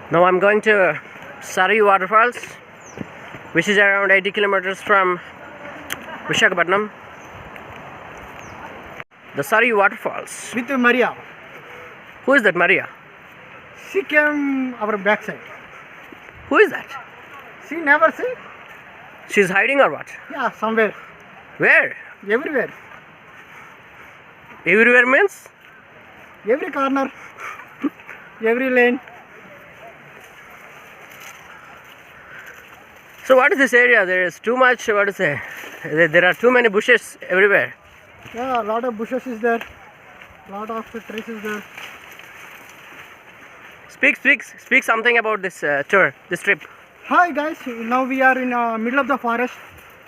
Now I'm going to Sarayu Waterfalls, which is around 80 kilometers from Visakhapatnam. The Sarayu Waterfalls. With Maria. Who is that Maria? She came our backside. Who is that? She never see? She's hiding or what? Yeah, somewhere. Where? Everywhere. Everywhere means? Every corner. Every lane. So what is this area? There is too much, what to say? There are too many bushes everywhere. Yeah, a lot of bushes is there. Lot of trees is there. Speak something about this tour, this trip. Hi guys, now we are in middle of the forest.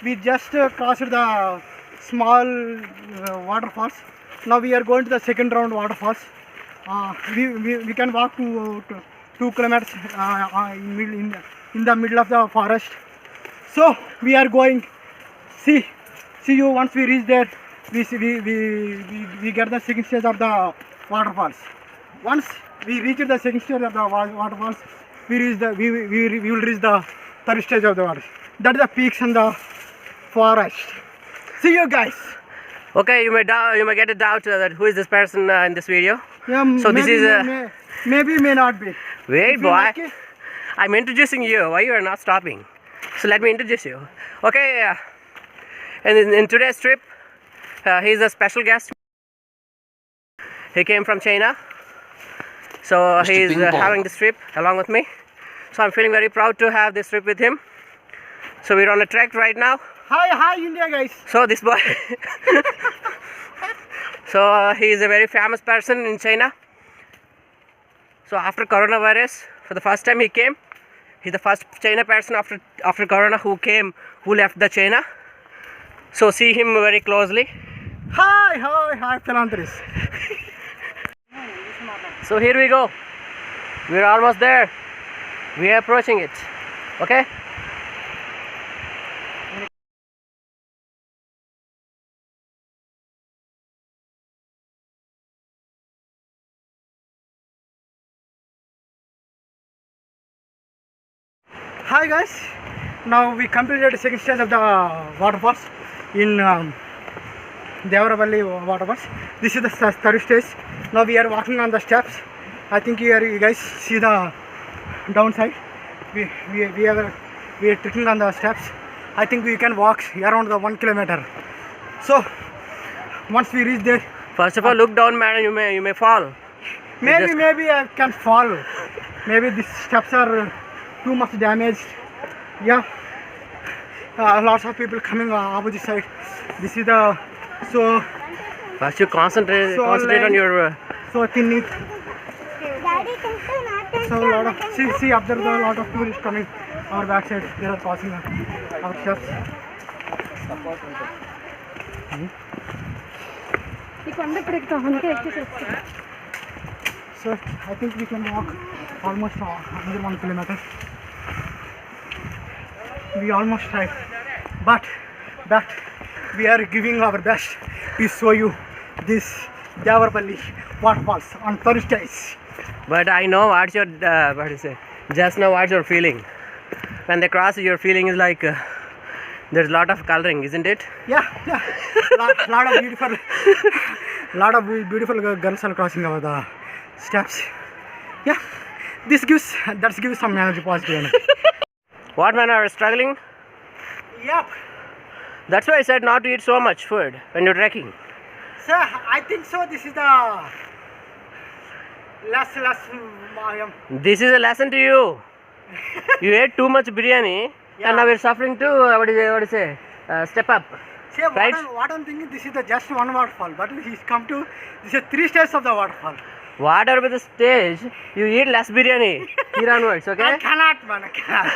We just crossed the small waterfalls. Now we are going to the second round waterfalls. We can walk to 2 kilometers in the middle of the forest. So we are going. See you once we reach there. We get the second stage of the waterfalls. Once we reach the second stage of the waterfalls, we will reach the third stage of the water. That is the peaks and the forest. See you guys. Okay, you may get a doubt that who is this person in this video. Yeah, so maybe, this is may not be. Wait, boy. I'm introducing you. Why you are not stopping? So let me introduce you. Okay, and in today's trip, he is a special guest. He came from China, so he is having this trip along with me. So I'm feeling very proud to have this trip with him. So we're on a trek right now. Hi India guys. So this boy, so he is a very famous person in China. So after coronavirus, for the first time he came. He's the first China person after corona who left the China. So see him very closely. Hi philanthropist. So here we go. We're almost there. We are approaching it. Okay. Hi guys, now we completed the second stage of the waterfalls in Devarapally Waterfalls. This is the third stage. Now we are walking on the steps. I think you guys see the downside. We are trekking on the steps. I think we can walk around the 1 kilometer. So once we reach there, first of all, look down, man. You may fall. Maybe I can fall. Maybe these steps are too much damaged. Yeah, lots of people coming opposite side. This is the first you concentrate on your so thin it. So a lot of see observe the lot of tourists coming our backside. They are passing our steps. So I think we can walk almost another 1 kilometer. We almost tried, but we are giving our best to show you this Devarapally Waterfalls on Thursdays. But I know what's your what to say. Just now, what's your feeling when they cross? Your feeling is like there's a lot of coloring, isn't it? Yeah. lot of beautiful girls are crossing over the steps. Yeah, that gives some energy, positive energy. What, man, are you struggling? Yep. That's why I said not to eat so much food when you're trekking. Sir, I think so. This is the last. This is a lesson to you. You ate too much biryani, and now we're suffering to what do you say? Step up. See, right? What I'm thinking, this is just one waterfall, but he's come to this is 3 stages of the waterfall. Whatever the stage, you eat less biryani here onwards, okay? I cannot, man. I cannot.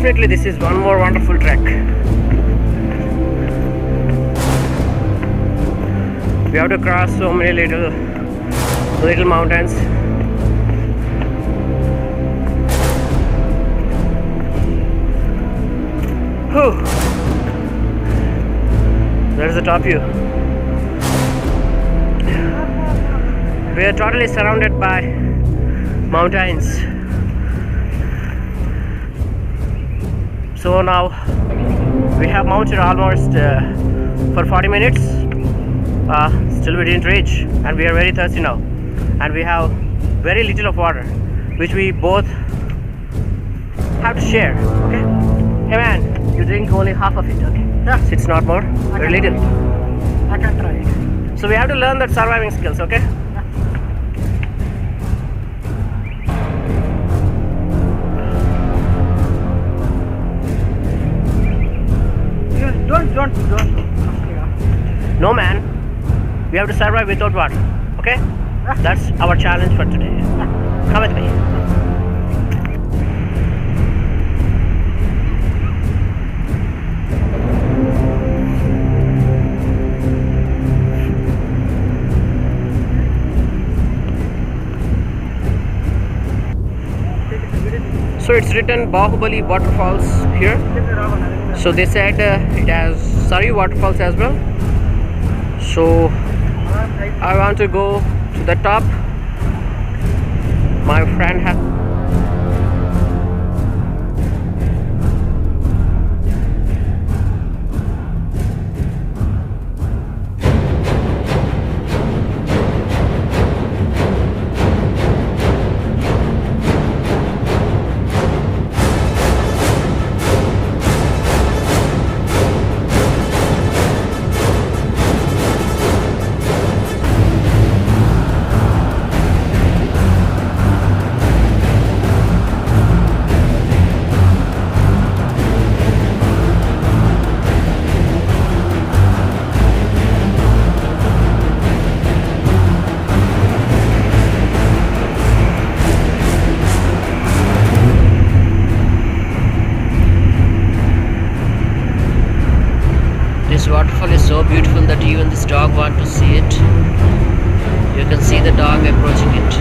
definitely this is one more wonderful trek. We have to cross so many little mountains. Whew. There's the top view. We are totally surrounded by mountains. So now we have mounted almost for 40 minutes. Still we didn't reach, and we are very thirsty now, and we have very little of water, which we both have to share. Okay? Hey man, you drink only half of it. Okay? Yeah. It's not more. Very little. I can try it. So we have to learn that surviving skills. Okay? Don't. No man, we have to survive without water. Okay? That's our challenge for today. Come with me. So it's written Bahubali Waterfalls here. So they said it has Sarayu Waterfalls as well. So I want to go to the top. My friend has. This waterfall is so beautiful that even this dog wants to see it. You can see the dog approaching it.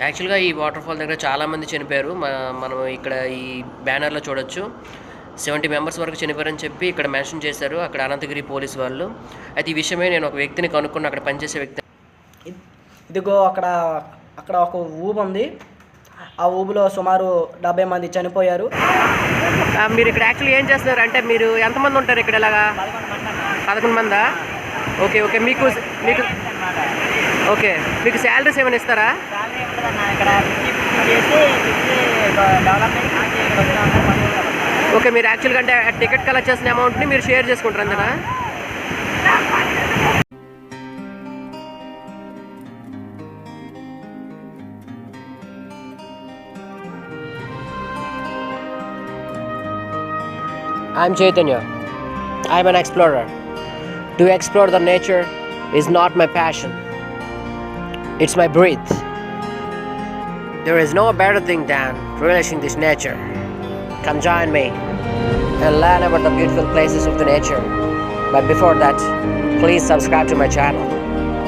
యాక్చువల్గా ఈ water fall దగ్గర చాలామంది చనిపోయారు. మనం ఇక్కడ ఈ బ్యానర్లో చూడొచ్చు 70 మెంబర్స్ వరకు చనిపోయారని చెప్పి ఇక్కడ మెన్షన్ చేశారు అక్కడ అనంతగిరి పోలీస్ వాళ్ళు. అయితే ఈ విషయమే నేను ఒక వ్యక్తిని కనుక్కున్న, అక్కడ పనిచేసే వ్యక్తి. ఇదిగో అక్కడ ఒక ఊబు ఉంది. ఆ ఊబులో సుమారు 70 మంది చనిపోయారు. మీరు ఇక్కడ యాక్చువల్లీ ఏం చేస్తున్నారు అంటే, మీరు ఎంతమంది ఉంటారు ఇక్కడ? ఇలాగా 11 మందా? Okay okay. మీకు ఓకే, మీకు శాలరీస్ ఏమైనా ఇస్తారా? ఓకే, మీరు యాక్చువల్గా అంటే టికెట్ కలెక్ట్ చేసిన అమౌంట్ని మీరు షేర్ చేసుకుంటారు అంతేనా? I'm Chaitanya. I'm an explorer. To explore the nature is not my passion. It's my breath. There is no better thing than relishing this nature. Come join me and learn about the beautiful places of the nature. But before that, please subscribe to my channel.